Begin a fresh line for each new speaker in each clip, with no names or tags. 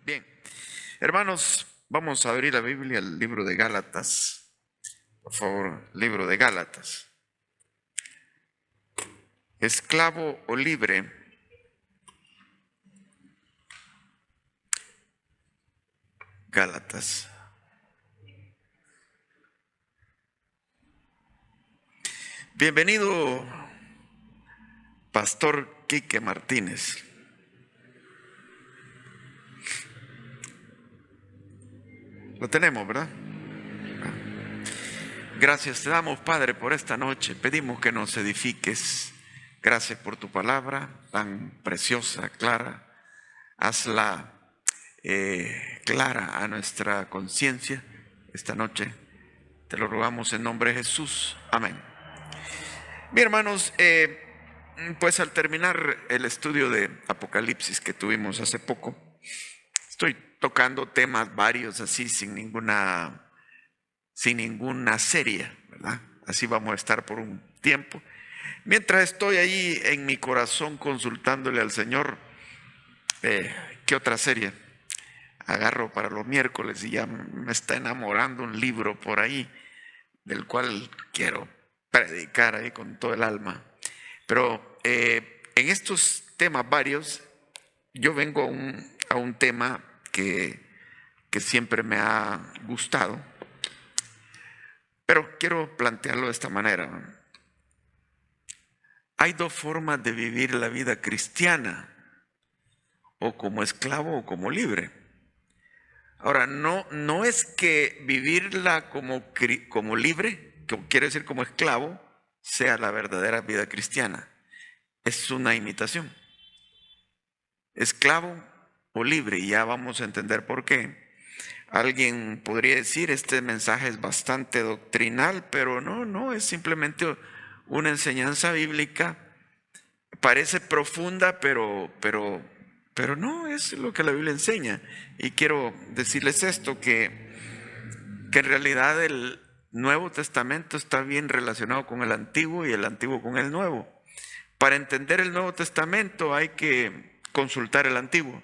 Bien, hermanos, vamos a abrir la Biblia al libro de Gálatas. Por favor, libro de Gálatas. Esclavo o libre. Gálatas. Bienvenido, Pastor Quique Martínez. Lo tenemos, ¿verdad? Gracias te damos, Padre, por esta noche. Pedimos que nos edifiques. Gracias por tu palabra tan preciosa, clara. Hazla clara a nuestra conciencia esta noche. Te lo rogamos en nombre de Jesús. Amén. Bien, hermanos, pues al terminar el estudio de Apocalipsis que tuvimos hace poco, estoy tocando temas varios así sin ninguna serie, ¿verdad? Así vamos a estar por un tiempo. Mientras estoy ahí en mi corazón consultándole al Señor, ¿qué otra serie agarro para los miércoles? Y ya me está enamorando un libro por ahí del cual quiero predicar ahí con todo el alma. Pero en estos temas varios, yo vengo a un tema que siempre me ha gustado, pero quiero plantearlo de esta manera. Hay dos formas de vivir la vida cristiana, o como esclavo o como libre. Ahora, no es que vivirla como libre, que quiere decir como esclavo, sea la verdadera vida cristiana. Es una imitación. Esclavo o libre, y ya vamos a entender por qué. Alguien podría decir, este mensaje es bastante doctrinal, pero no, es simplemente una enseñanza bíblica. Parece profunda, pero no, es lo que la Biblia enseña. Y quiero decirles esto, que en realidad el Nuevo Testamento está bien relacionado con el Antiguo y el Antiguo con el Nuevo. Para entender el Nuevo Testamento hay que consultar el Antiguo.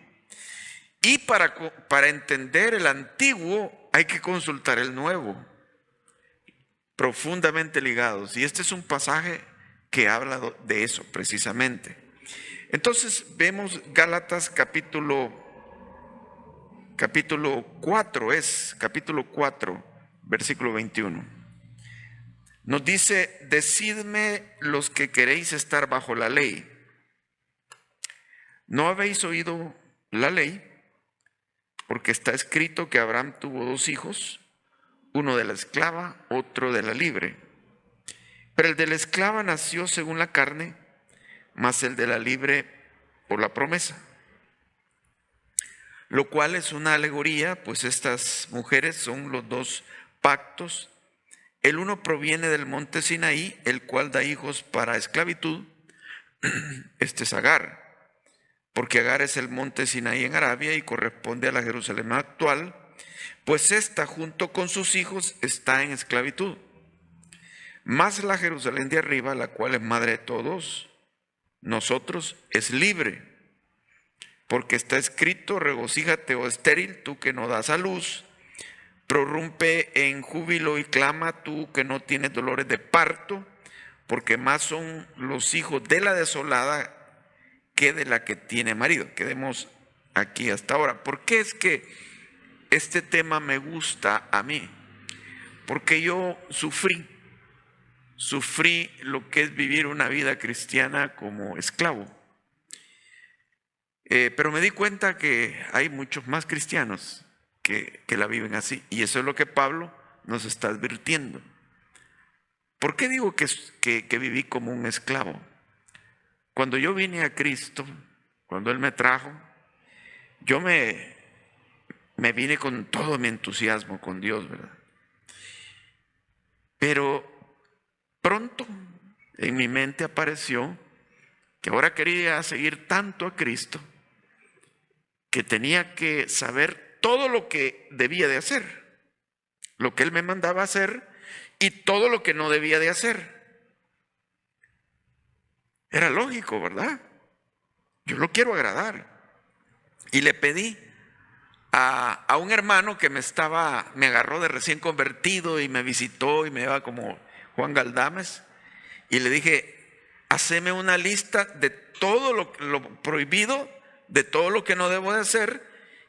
Y para entender el Antiguo hay que consultar el Nuevo. Profundamente ligados. Y este es un pasaje que habla de eso precisamente. Entonces vemos Gálatas capítulo 4, versículo 21. Nos dice: decidme los que queréis estar bajo la ley. ¿No habéis oído la ley? Porque está escrito que Abraham tuvo 2 hijos, uno de la esclava, otro de la libre. Pero el de la esclava nació según la carne, mas el de la libre por la promesa. Lo cual es una alegoría, pues estas mujeres son los 2 pactos. El uno proviene del monte Sinaí, el cual da hijos para esclavitud. Este es Agar, porque Agar es el monte Sinaí en Arabia y corresponde a la Jerusalén actual, pues esta junto con sus hijos está en esclavitud. Mas la Jerusalén de arriba, la cual es madre de todos nosotros, es libre. Porque está escrito: regocíjate, oh estéril, tú que no das a luz, prorrumpe en júbilo y clama, tú que no tienes dolores de parto, porque más son los hijos de la desolada que de la que tiene marido. Quedemos aquí hasta ahora. ¿Por qué es que este tema me gusta a mí? Porque yo sufrí lo que es vivir una vida cristiana como esclavo. Pero me di cuenta que hay muchos más cristianos que la viven así. Y eso es lo que Pablo nos está advirtiendo. ¿Por qué digo que viví como un esclavo? Cuando yo vine a Cristo, cuando Él me trajo, yo me vine con todo mi entusiasmo con Dios, ¿verdad? Pero pronto en mi mente apareció que ahora quería seguir tanto a Cristo que tenía que saber todo lo que debía de hacer, lo que Él me mandaba hacer y todo lo que no debía de hacer. Era lógico, ¿verdad? Yo lo quiero agradar. Y le pedí a un hermano que me agarró de recién convertido y me visitó y me lleva como Juan Galdames, y le dije, haceme una lista de todo lo prohibido, de todo lo que no debo de hacer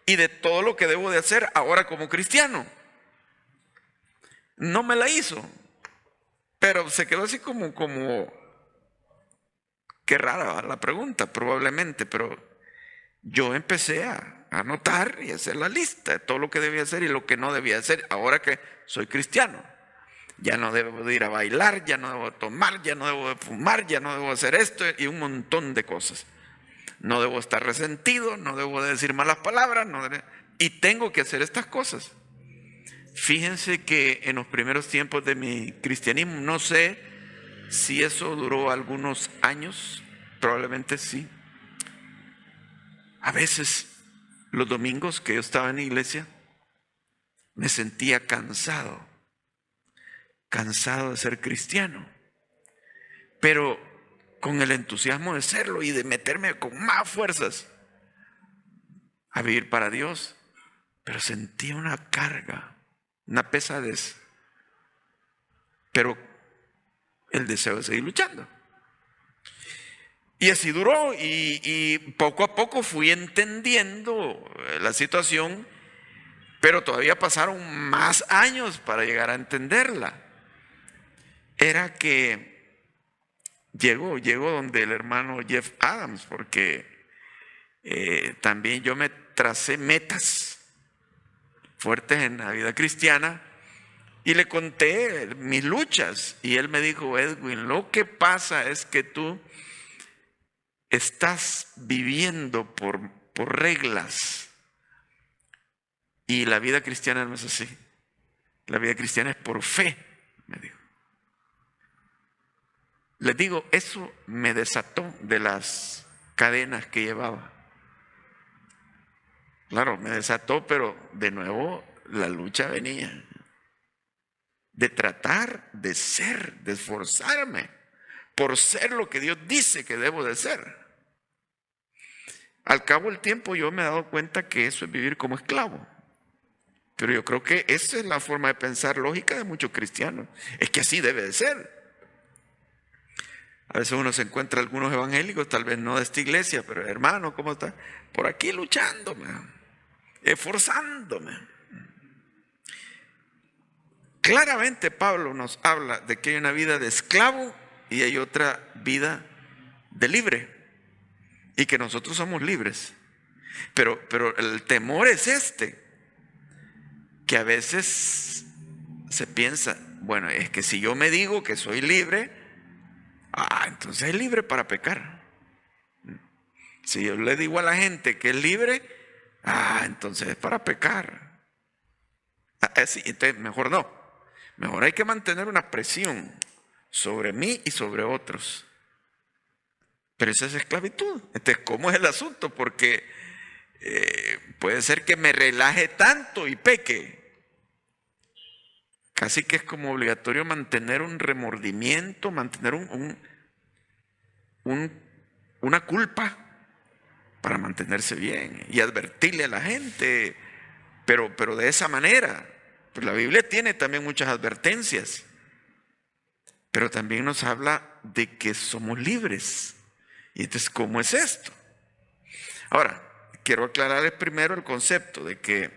y de todo lo que debo de hacer ahora como cristiano. No me la hizo, pero se quedó así como qué rara la pregunta, probablemente, pero yo empecé a anotar y hacer la lista de todo lo que debía hacer y lo que no debía hacer ahora que soy cristiano. Ya no debo de ir a bailar, ya no debo de tomar, ya no debo de fumar, ya no debo de hacer esto y un montón de cosas. No debo estar resentido, no debo de decir malas palabras, y tengo que hacer estas cosas. Fíjense que en los primeros tiempos de mi cristianismo, no sé si eso duró algunos años, probablemente sí. A veces, los domingos que yo estaba en la iglesia, me sentía cansado de ser cristiano, pero con el entusiasmo de serlo y de meterme con más fuerzas a vivir para Dios, pero sentía una carga, una pesadez, pero el deseo de seguir luchando. Y así duró, y poco a poco fui entendiendo la situación, pero todavía pasaron más años para llegar a entenderla. Era que llego donde el hermano Jeff Adams, porque también yo me tracé metas fuertes en la vida cristiana y le conté mis luchas, y él me dijo, Edwin, lo que pasa es que tú estás viviendo por reglas, y la vida cristiana no es así. La vida cristiana es por fe, me dijo. Les digo, eso me desató de las cadenas que llevaba. Claro, me desató, pero de nuevo la lucha venía. De tratar de ser, de esforzarme por ser lo que Dios dice que debo de ser. Al cabo del tiempo yo me he dado cuenta que eso es vivir como esclavo. Pero yo creo que esa es la forma de pensar lógica de muchos cristianos. Es que así debe de ser. A veces uno se encuentra algunos evangélicos, tal vez no de esta iglesia, pero hermano, ¿cómo está? Por aquí luchándome, esforzándome. Claramente Pablo nos habla de que hay una vida de esclavo y hay otra vida de libre. Y que nosotros somos libres. Pero el temor es que a veces se piensa, bueno, es que si yo me digo que soy libre, entonces es libre para pecar. Si yo le digo a la gente que es libre, entonces es para pecar. Así, entonces mejor no. Mejor hay que mantener una presión sobre mí y sobre otros. Pero esa es esclavitud. Entonces, ¿cómo es el asunto? Porque puede ser que me relaje tanto y peque. Casi que es como obligatorio mantener un remordimiento, mantener una culpa para mantenerse bien y advertirle a la gente, pero de esa manera. Pues la Biblia tiene también muchas advertencias, pero también nos habla de que somos libres. Y entonces, ¿cómo es esto? Ahora, quiero aclararles primero el concepto de que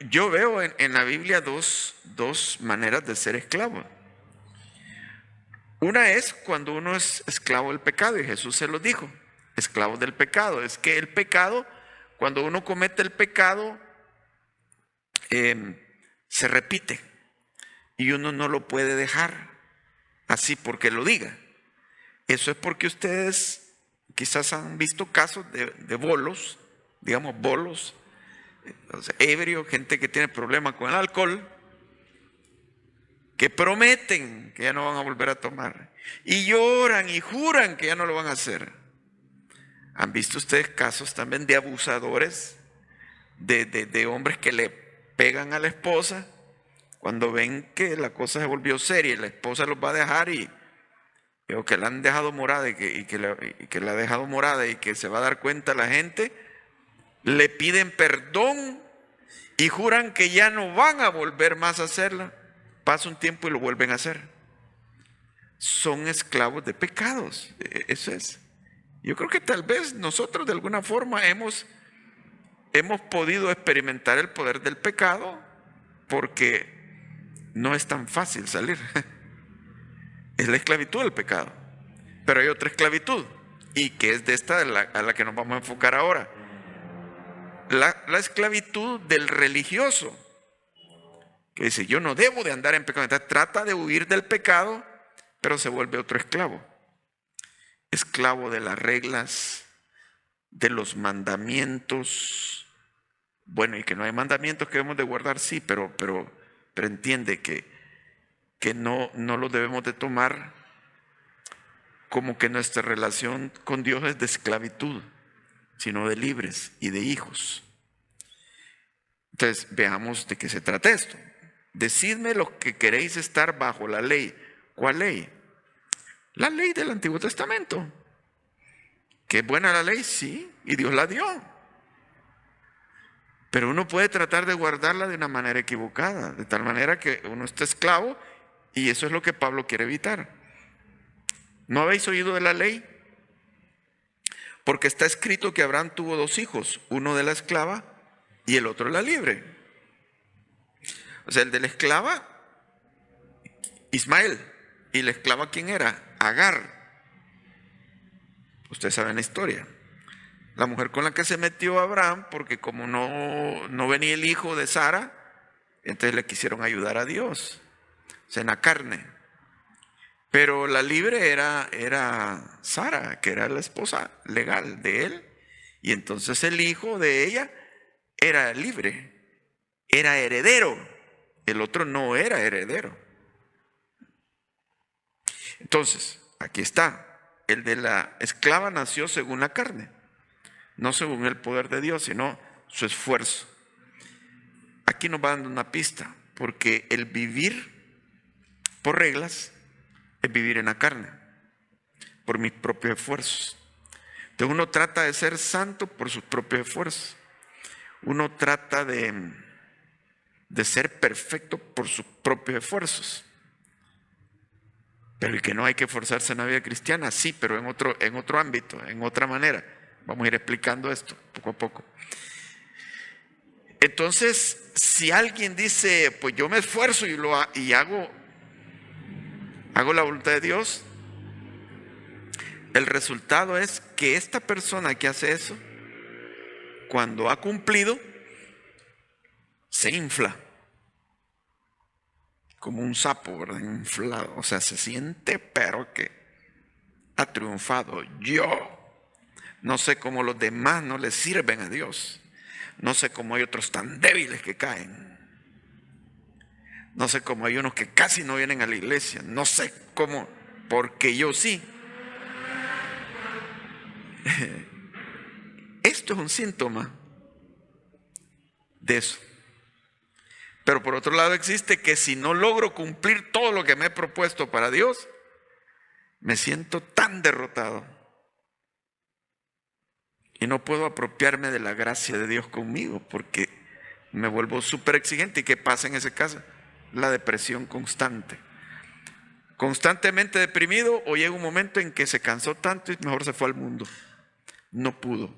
yo veo en la Biblia dos maneras de ser esclavo. Una es cuando uno es esclavo del pecado, y Jesús se lo dijo, esclavo del pecado. Es que el pecado, cuando uno comete el pecado, se repite y uno no lo puede dejar así porque lo diga. Eso es porque ustedes quizás han visto casos de bolos, digamos bolos, o sea, ebrio, gente que tiene problemas con el alcohol, que prometen que ya no van a volver a tomar y lloran y juran que ya no lo van a hacer. ¿Han visto ustedes casos también de abusadores, de hombres que le pegan a la esposa cuando ven que la cosa se volvió seria y la esposa los va a dejar o que la han dejado morada y que la ha dejado morada y que se va a dar cuenta la gente le piden perdón y juran que ya no van a volver más a hacerla. Pasa un tiempo y lo vuelven a hacer. Son esclavos de pecados. Eso es. Yo creo que tal vez nosotros de alguna forma hemos podido experimentar el poder del pecado porque no es tan fácil salir. Es la esclavitud del pecado. Pero hay otra esclavitud, y que es de esta a la que nos vamos a enfocar ahora. La esclavitud del religioso, que dice, yo no debo de andar en pecado. Entonces trata de huir del pecado, pero se vuelve otro esclavo. Esclavo de las reglas, de los mandamientos. Bueno, y que no hay mandamientos que debemos de guardar, sí, pero entiende que no los debemos de tomar como que nuestra relación con Dios es de esclavitud, sino de libres y de hijos. Entonces, veamos de qué se trata esto. Decidme lo que queréis estar bajo la ley. ¿Cuál ley? La ley del Antiguo Testamento. ¿Que es buena la ley? Sí, y Dios la dio. Pero uno puede tratar de guardarla de una manera equivocada, de tal manera que uno está esclavo, y eso es lo que Pablo quiere evitar. ¿No habéis oído de la ley? Porque está escrito que Abraham tuvo 2 hijos, uno de la esclava y el otro de la libre. O sea, el de la esclava, Ismael, y la esclava, ¿quién era? Agar. Ustedes saben la historia. La mujer con la que se metió Abraham, porque como no venía el hijo de Sara, entonces le quisieron ayudar a Dios, o sea, en la carne. Pero la libre era Sara, que era la esposa legal de él. Y entonces el hijo de ella era libre, era heredero. El otro no era heredero. Entonces, aquí está. El de la esclava nació según la carne, no según el poder de Dios, sino su esfuerzo. Aquí nos va dando una pista, porque el vivir por reglas es vivir en la carne, por mis propios esfuerzos. Entonces uno trata de ser santo por sus propios esfuerzos. Uno trata de ser perfecto por sus propios esfuerzos. Pero el que no hay que esforzarse en la vida cristiana, sí, pero en otro ámbito, en otra manera. Vamos a ir explicando esto poco a poco. Entonces, si alguien dice, pues yo me esfuerzo y hago la voluntad de Dios, el resultado es que esta persona que hace eso, cuando ha cumplido, se infla como un sapo, ¿verdad? Inflado, o sea, se siente, pero que ha triunfado. Yo no sé cómo los demás no le sirven a Dios. No sé cómo hay otros tan débiles que caen. No sé cómo hay unos que casi no vienen a la iglesia. No sé cómo, porque yo sí. Esto es un síntoma de eso. Pero por otro lado existe que si no logro cumplir todo lo que me he propuesto para Dios, me siento tan derrotado y no puedo apropiarme de la gracia de Dios conmigo porque me vuelvo súper exigente. ¿Y qué pasa en ese caso? La depresión constante. Constantemente deprimido, o llega un momento en que se cansó tanto y mejor se fue al mundo. No pudo.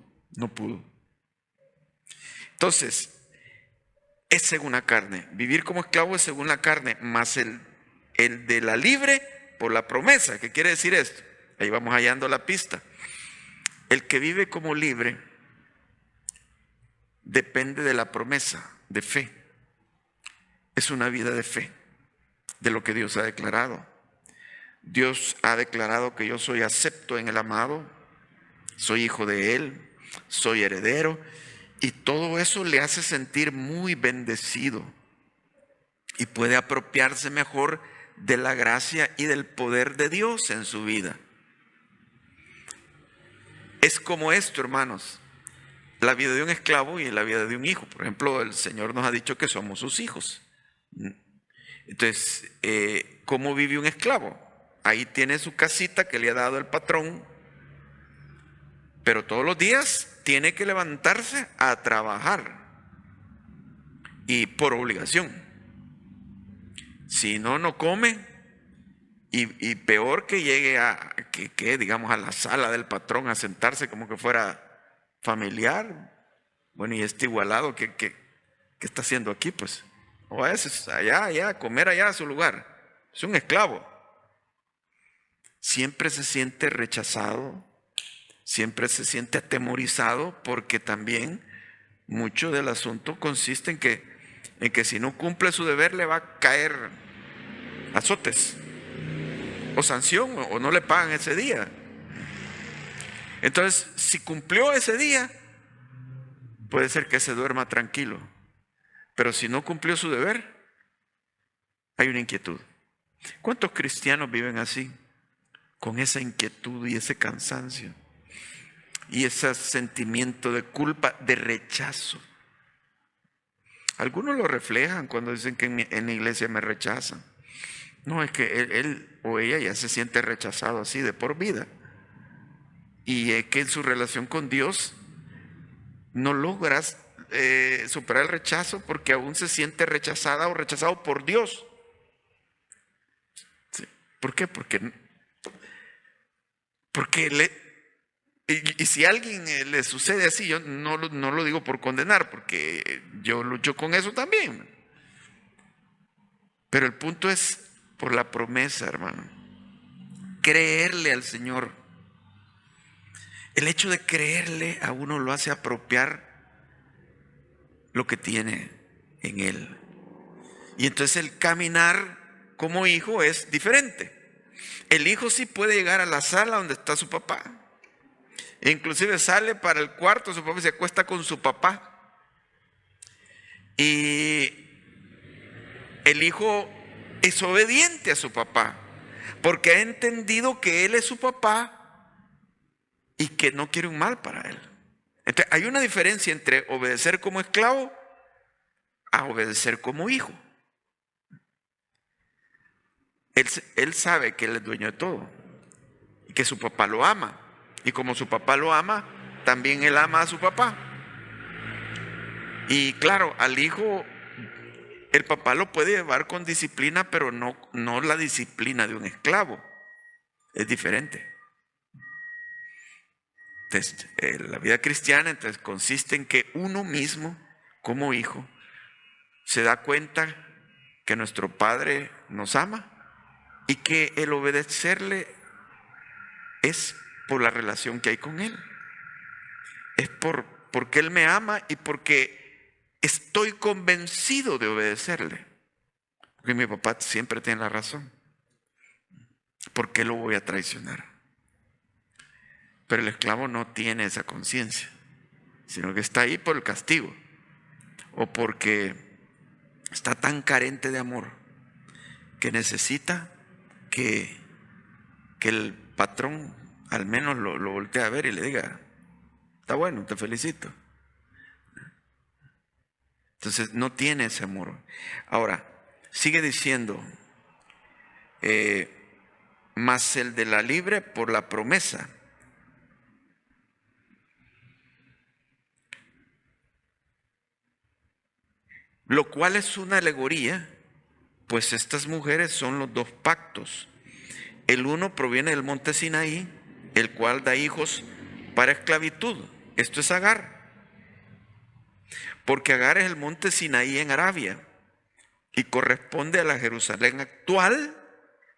Entonces, es según la carne. Vivir como esclavo es según la carne, más el de la libre por la promesa. ¿Qué quiere decir esto? Ahí vamos hallando la pista. El que vive como libre depende de la promesa de fe. Es una vida de fe, de lo que Dios ha declarado. Dios ha declarado que yo soy acepto en el amado, soy hijo de Él, soy heredero, y todo eso le hace sentir muy bendecido y puede apropiarse mejor de la gracia y del poder de Dios en su vida. Es como esto, hermanos, la vida de un esclavo y la vida de un hijo. Por ejemplo, el Señor nos ha dicho que somos sus hijos. Entonces, ¿cómo vive un esclavo? Ahí tiene su casita que le ha dado el patrón, pero todos los días tiene que levantarse a trabajar y por obligación. Si no, no come. Y peor que llegue digamos, a la sala del patrón a sentarse como que fuera familiar. Bueno, y este igualado, ¿qué está haciendo aquí? Pues, o a veces allá, comer allá a su lugar. Es un esclavo. Siempre se siente rechazado, siempre se siente atemorizado, porque también mucho del asunto consiste en que si no cumple su deber le va a caer azotes o sanción, o no le pagan ese día. Entonces, si cumplió ese día, puede ser que se duerma tranquilo, pero si no cumplió su deber, hay una inquietud. ¿Cuántos cristianos viven así? Con esa inquietud y ese cansancio y ese sentimiento de culpa, de rechazo. Algunos lo reflejan cuando dicen que en la iglesia me rechazan. No, es que él o ella ya se siente rechazado así de por vida. Y es que en su relación con Dios no logras superar el rechazo porque aún se siente rechazada o rechazado por Dios. ¿Sí? ¿Por qué? Porque y si a alguien le sucede así, yo no lo digo por condenar, porque yo lucho con eso también. Pero el punto es por la promesa, hermano. Creerle al Señor. El hecho de creerle a uno lo hace apropiar lo que tiene en Él. Y entonces el caminar como hijo es diferente. El hijo sí puede llegar a la sala donde está su papá. E inclusive sale para el cuarto de su papá y se acuesta con su papá. Y el hijo es obediente a su papá, porque ha entendido que él es su papá y que no quiere un mal para él. Entonces, hay una diferencia entre obedecer como esclavo a obedecer como hijo. Él sabe que él es dueño de todo y que su papá lo ama. Y como su papá lo ama, también él ama a su papá. Y claro, al hijo el papá lo puede llevar con disciplina, pero no la disciplina de un esclavo. Es diferente. Entonces, la vida cristiana entonces consiste en que uno mismo, como hijo, se da cuenta que nuestro Padre nos ama y que el obedecerle es por la relación que hay con Él. Es porque Él me ama y porque estoy convencido de obedecerle. Porque mi papá siempre tiene la razón. ¿Por qué lo voy a traicionar? Pero el esclavo no tiene esa conciencia, sino que está ahí por el castigo o porque está tan carente de amor que necesita que el patrón al menos lo voltee a ver y le diga: está bueno, te felicito. Entonces no tiene ese amor. Ahora, sigue diciendo, más el de la libre por la promesa. Lo cual es una alegoría, pues estas mujeres son los dos pactos. El uno proviene del monte Sinaí, el cual da hijos para esclavitud. Esto es Agar. Porque Agar es el monte Sinaí en Arabia y corresponde a la Jerusalén actual,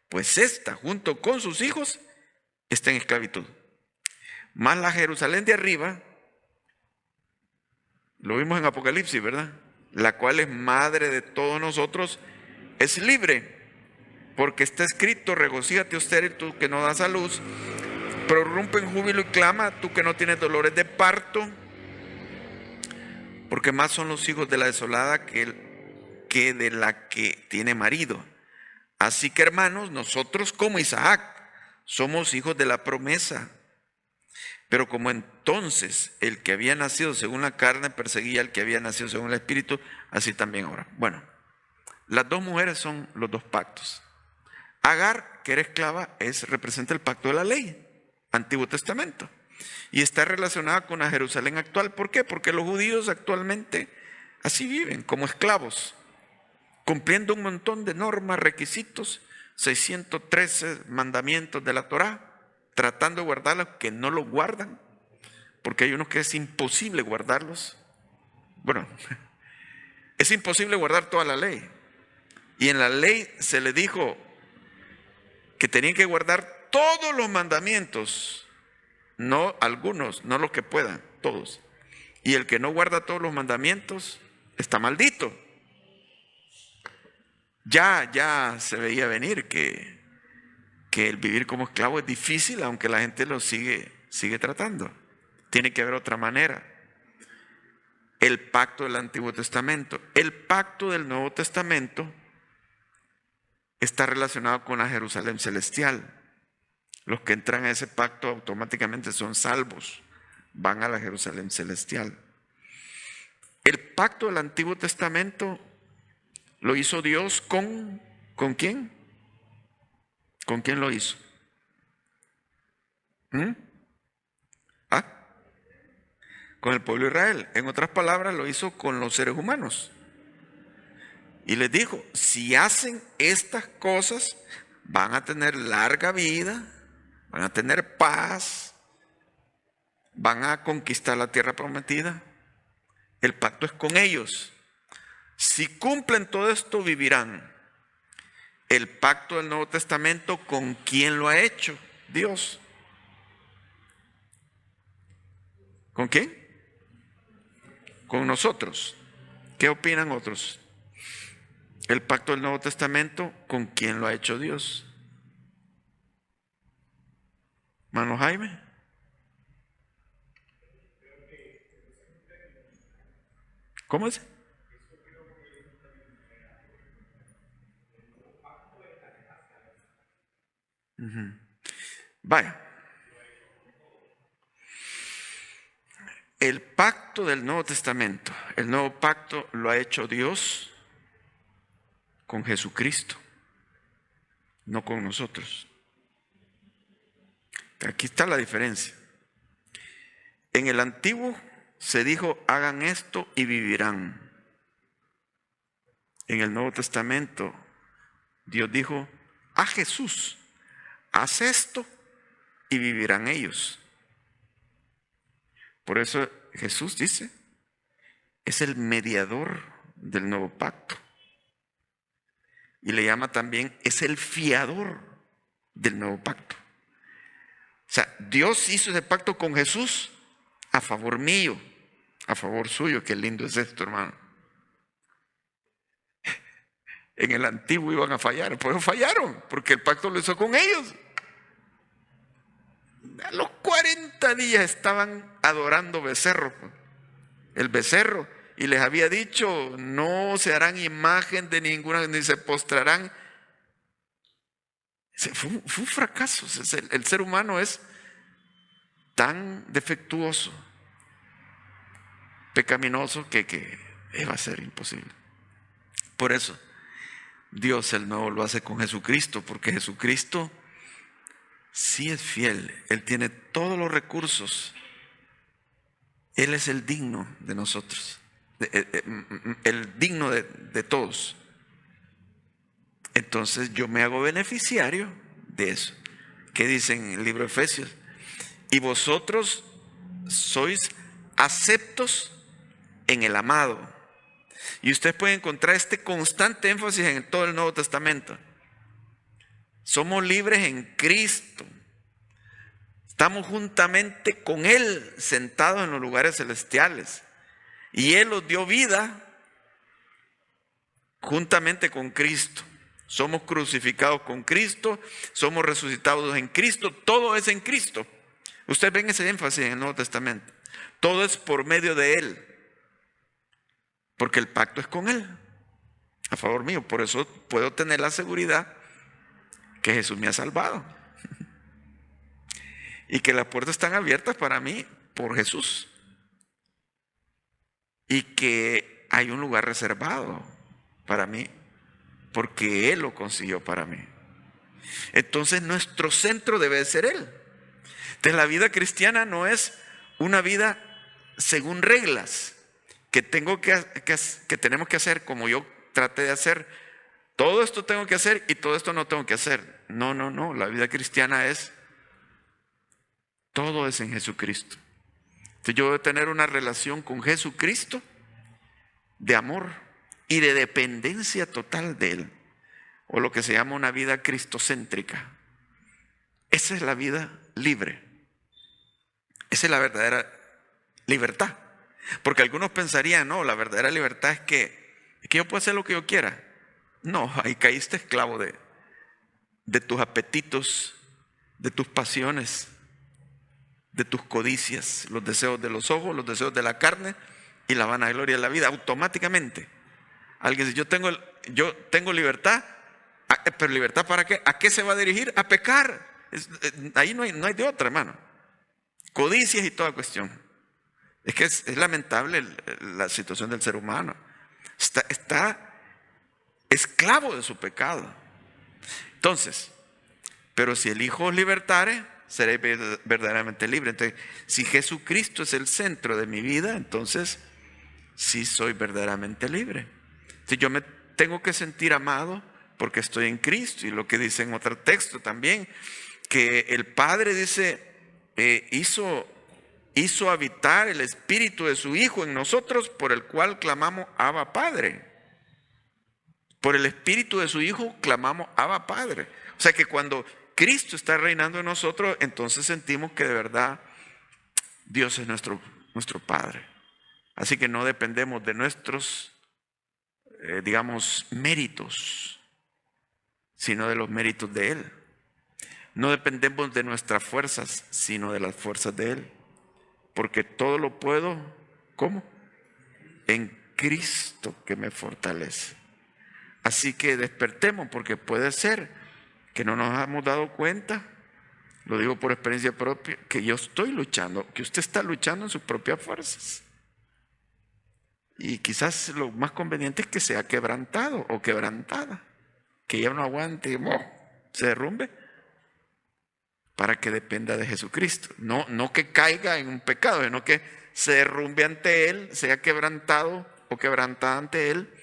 pues esta, junto con sus hijos, está en esclavitud. Más la Jerusalén de arriba, lo vimos en Apocalipsis, ¿verdad? La cual es madre de todos nosotros, es libre, porque está escrito: regocíjate estéril, tú que no das a luz, prorrumpe en júbilo y clama, tú que no tienes dolores de parto, porque más son los hijos de la desolada que de la que tiene marido. Así que, hermanos, nosotros como Isaac somos hijos de la promesa. Pero como entonces el que había nacido según la carne perseguía al que había nacido según el Espíritu, así también ahora. Bueno, las dos mujeres son los dos pactos. Agar, que era esclava, representa el pacto de la ley, Antiguo Testamento. y está relacionada con la Jerusalén actual. ¿Por qué? Porque los judíos actualmente así viven, como esclavos, cumpliendo un montón de normas, requisitos, 613 mandamientos de la Torá, tratando de guardarlos, que no los guardan, porque hay unos que es imposible guardarlos. Bueno, es imposible guardar toda la ley. Y en la ley se le dijo que tenían que guardar todos los mandamientos, no algunos, no los que puedan, todos. Y el que no guarda todos los mandamientos está maldito. Ya se veía venir que el vivir como esclavo es difícil, aunque la gente lo sigue tratando. Tiene que haber otra manera. El pacto del Antiguo Testamento. El pacto del Nuevo Testamento está relacionado con la Jerusalén celestial. Los que entran a ese pacto automáticamente son salvos, van a la Jerusalén celestial. El pacto del Antiguo Testamento lo hizo Dios ¿con quién? ¿Con quién lo hizo? Con el pueblo de Israel. En otras palabras, lo hizo con los seres humanos. Y les dijo, si hacen estas cosas, van a tener larga vida, van a tener paz, van a conquistar la tierra prometida. El pacto es con ellos. Si cumplen todo esto, vivirán. El pacto del Nuevo Testamento, ¿con quién lo ha hecho? Dios. ¿Con quién? Con nosotros. ¿Qué opinan otros? El pacto del Nuevo Testamento, ¿con quién lo ha hecho Dios? Mano Jaime. ¿Cómo es? Vaya. El pacto del Nuevo Testamento, el nuevo pacto lo ha hecho Dios con Jesucristo, no con nosotros. Aquí está la diferencia. En el antiguo se dijo, hagan esto y vivirán. En el Nuevo Testamento, Dios dijo, a Jesús, haz esto y vivirán ellos. Por eso Jesús dice, es el mediador del nuevo pacto. Y le llama también, es el fiador del nuevo pacto. O sea, Dios hizo ese pacto con Jesús a favor mío, a favor suyo. Qué lindo es esto, hermano. En el antiguo iban a fallar, por eso fallaron, porque el pacto lo hizo con ellos. A los 40 días estaban adorando becerro, el becerro, y les había dicho, no se harán imagen de ninguna, ni se postrarán. Fue un fracaso. El ser humano es tan defectuoso, pecaminoso, que va a ser imposible. Por eso, Dios el nuevo lo hace con Jesucristo, porque Jesucristo sí es fiel. Él tiene todos los recursos. Él es el digno de nosotros, el digno de todos. Entonces yo me hago beneficiario de eso. ¿Qué dice en el libro de Efesios? Y vosotros sois aceptos en el amado. Y ustedes pueden encontrar este constante énfasis en todo el Nuevo Testamento. Somos libres en Cristo. Estamos juntamente con Él sentados en los lugares celestiales. Y Él nos dio vida juntamente con Cristo. Somos crucificados con Cristo, somos resucitados en Cristo, todo es en Cristo. Ustedes ven ese énfasis en el Nuevo Testamento. Todo es por medio de Él. Porque el pacto es con Él, a favor mío. Por eso puedo tener la seguridad que Jesús me ha salvado. Y que las puertas están abiertas para mí por Jesús. Y que hay un lugar reservado para mí, porque Él lo consiguió para mí. Entonces nuestro centro debe ser Él. Entonces la vida cristiana no es una vida según reglas que tenemos que hacer como yo traté de hacer. Todo esto tengo que hacer y todo esto no tengo que hacer. No, no, no. La vida cristiana es, todo es en Jesucristo. Entonces yo debo tener una relación con Jesucristo de amor y de dependencia total de Él. O lo que se llama una vida cristocéntrica. Esa es la vida libre. Esa es la verdadera libertad. Porque algunos pensarían, no, la verdadera libertad es que yo puedo hacer lo que yo quiera. No, ahí caíste esclavo de tus apetitos, de tus pasiones, de tus codicias, los deseos de los ojos, los deseos de la carne y la vanagloria de la vida. Automáticamente. Alguien dice, yo tengo libertad, pero ¿libertad para qué? ¿A qué se va a dirigir? A pecar. Ahí no hay de otra, hermano. Codicias y toda cuestión. Es que es lamentable la situación del ser humano. Está esclavo de su pecado. Entonces, pero si el Hijo os libertare, seréis verdaderamente libre. Entonces, si Jesucristo es el centro de mi vida, entonces sí soy verdaderamente libre. Si yo me tengo que sentir amado porque estoy en Cristo, y lo que dice en otro texto también, que el Padre dice, hizo habitar el Espíritu de su Hijo en nosotros, por el cual clamamos Abba Padre. Por el Espíritu de su Hijo clamamos Abba Padre. O sea que cuando Cristo está reinando en nosotros, entonces sentimos que de verdad Dios es nuestro Padre. Así que no dependemos de nuestros, méritos, sino de los méritos de Él. No dependemos de nuestras fuerzas, sino de las fuerzas de Él. Porque todo lo puedo, ¿cómo? En Cristo que me fortalece. Así que despertemos, porque puede ser que no nos hemos dado cuenta, lo digo por experiencia propia, que yo estoy luchando, que usted está luchando en sus propias fuerzas. Y quizás lo más conveniente es que sea quebrantado o quebrantada, que ya no aguante, se derrumbe, para que dependa de Jesucristo. No que caiga en un pecado, sino que se derrumbe ante Él, sea quebrantado o quebrantada ante Él,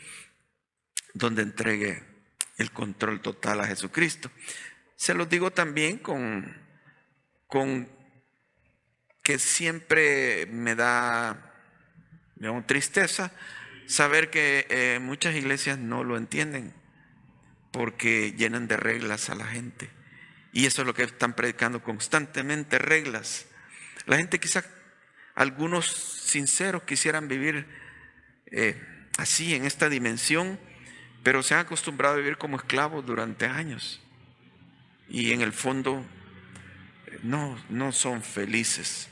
donde entregue el control total a Jesucristo. Se los digo también con que siempre me da tristeza saber que muchas iglesias no lo entienden, porque llenan de reglas a la gente. Y eso es lo que están predicando constantemente, reglas. La gente quizás, algunos sinceros quisieran vivir así, en esta dimensión, pero se han acostumbrado a vivir como esclavos durante años. Y en el fondo no son felices.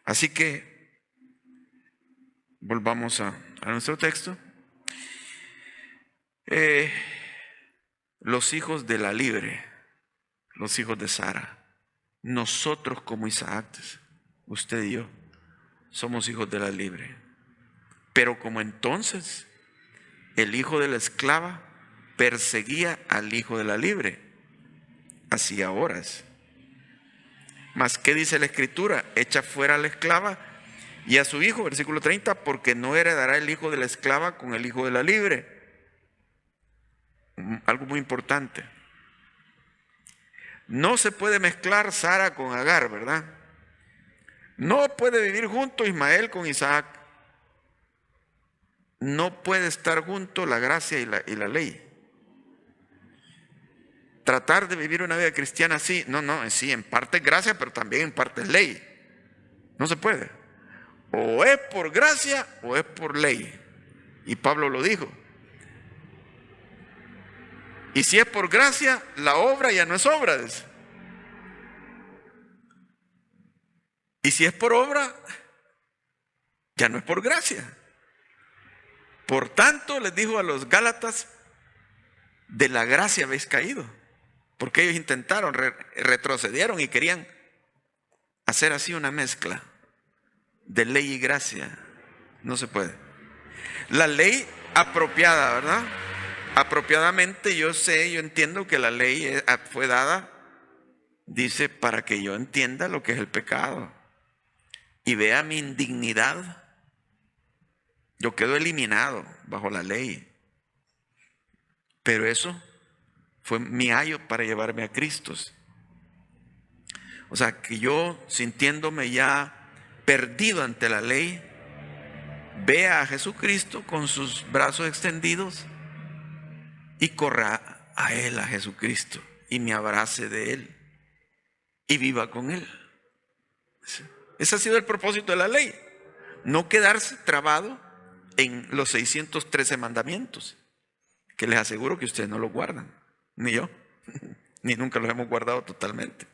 Así que volvamos a nuestro texto. Los hijos de la libre, los hijos de Sara, nosotros como Isaac, usted y yo, somos hijos de la libre. Pero como entonces el hijo de la esclava perseguía al hijo de la libre, así ahora es. Mas, ¿qué dice la Escritura? Echa fuera a la esclava y a su hijo, versículo 30, porque no heredará el hijo de la esclava con el hijo de la libre. Algo muy importante. No se puede mezclar Sara con Agar, ¿verdad? No puede vivir junto Ismael con Isaac. No puede estar junto la gracia y la ley. Tratar de vivir una vida cristiana así, sí, en parte es gracia, pero también en parte es ley. No se puede. O es por gracia o es por ley. Y Pablo lo dijo. Y si es por gracia, la obra ya no es obra. Y si es por obra, ya no es por gracia. Por tanto, les dijo a los Gálatas, de la gracia habéis caído. Porque ellos intentaron, retrocedieron y querían hacer así una mezcla de ley y gracia. No se puede. La ley apropiada, ¿verdad? Apropiadamente yo entiendo que la ley fue dada dice, para que yo entienda lo que es el pecado y vea mi indignidad. Yo quedo eliminado bajo la ley. Pero eso fue mi ayo para llevarme a Cristo. O sea, que yo, sintiéndome ya perdido ante la ley, vea a Jesucristo con sus brazos extendidos y corra a Él, a Jesucristo, y me abrace de Él y viva con Él. Ese ha sido el propósito de la ley. No quedarse trabado en los 613 mandamientos, que les aseguro que ustedes no los guardan, ni yo, ni nunca los hemos guardado totalmente.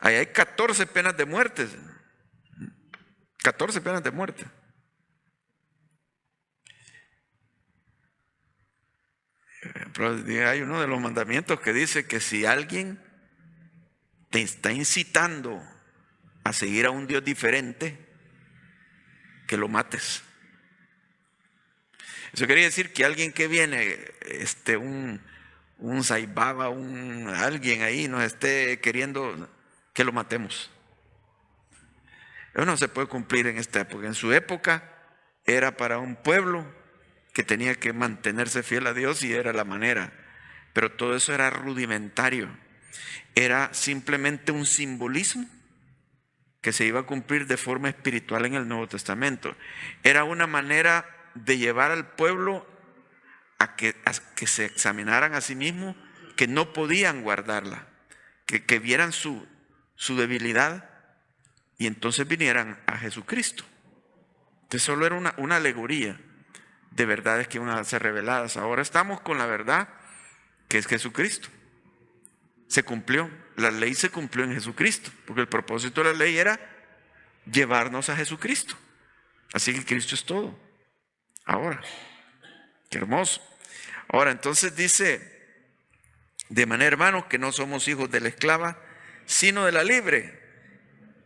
Ahí hay 14 penas de muerte. 14 penas de muerte. Hay uno de los mandamientos que dice que si alguien te está incitando a seguir a un Dios diferente, que lo mates. Eso quería decir que alguien que viene, un saibaba, alguien ahí nos esté queriendo que lo matemos. Eso no se puede cumplir en esta época. En su época era para un pueblo que tenía que mantenerse fiel a Dios y era la manera. Pero todo eso era rudimentario. Era simplemente un simbolismo que se iba a cumplir de forma espiritual en el Nuevo Testamento. Era una manera de llevar al pueblo a que se examinaran a sí mismos, que no podían guardarla, que vieran su debilidad y entonces vinieran a Jesucristo. Entonces solo era una alegoría de verdades que iban a ser reveladas. Ahora estamos con la verdad que es Jesucristo. Se cumplió, la ley se cumplió en Jesucristo, porque el propósito de la ley era llevarnos a Jesucristo. Así que Cristo es todo. Ahora, qué hermoso. Ahora entonces dice, de manera, hermanos, que no somos hijos de la esclava, sino de la libre.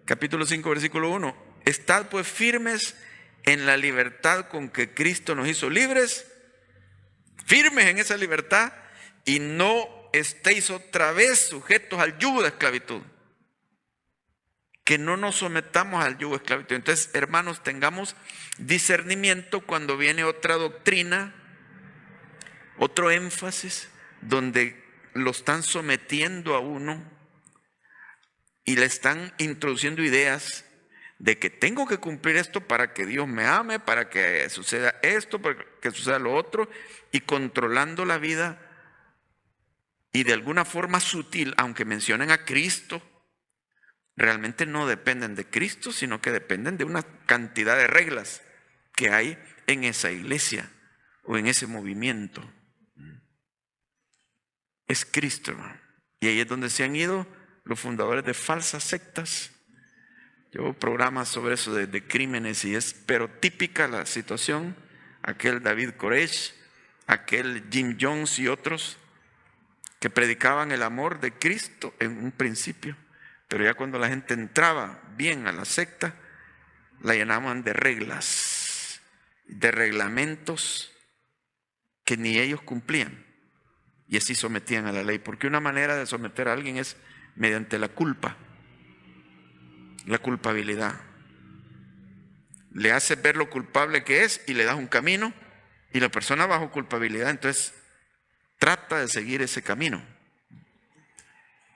Capítulo 5, versículo 1. Estad pues firmes en la libertad con que Cristo nos hizo libres, firmes en esa libertad, y no estéis otra vez sujetos al yugo de esclavitud. Que no nos sometamos al yugo de esclavitud. Entonces, hermanos, tengamos discernimiento cuando viene otra doctrina, otro énfasis, donde lo están sometiendo a uno y le están introduciendo ideas de que tengo que cumplir esto para que Dios me ame, para que suceda esto, para que suceda lo otro, y controlando la vida y de alguna forma sutil, aunque mencionen a Cristo, realmente no dependen de Cristo, sino que dependen de una cantidad de reglas que hay en esa iglesia o en ese movimiento. Es Cristo, hermano. Y ahí es donde se han ido los fundadores de falsas sectas. Yo programas sobre eso de crímenes y es pero típica la situación. Aquel David Koresh, aquel Jim Jones y otros que predicaban el amor de Cristo en un principio. Pero ya cuando la gente entraba bien a la secta, la llenaban de reglas, de reglamentos que ni ellos cumplían. Y así sometían a la ley. Porque una manera de someter a alguien es mediante la culpa, la culpabilidad. Le haces ver lo culpable que es y le das un camino. Y la persona bajo culpabilidad, entonces, trata de seguir ese camino.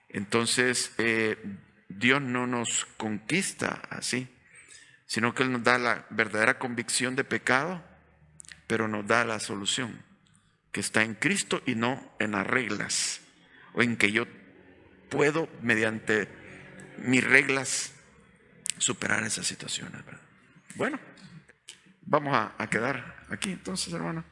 Entonces, Dios no nos conquista así, sino que Él nos da la verdadera convicción de pecado, pero nos da la solución, que está en Cristo y no en las reglas, o en que yo puedo, mediante mis reglas, superar esas situaciones, ¿verdad? Bueno, vamos a quedar aquí entonces, hermano.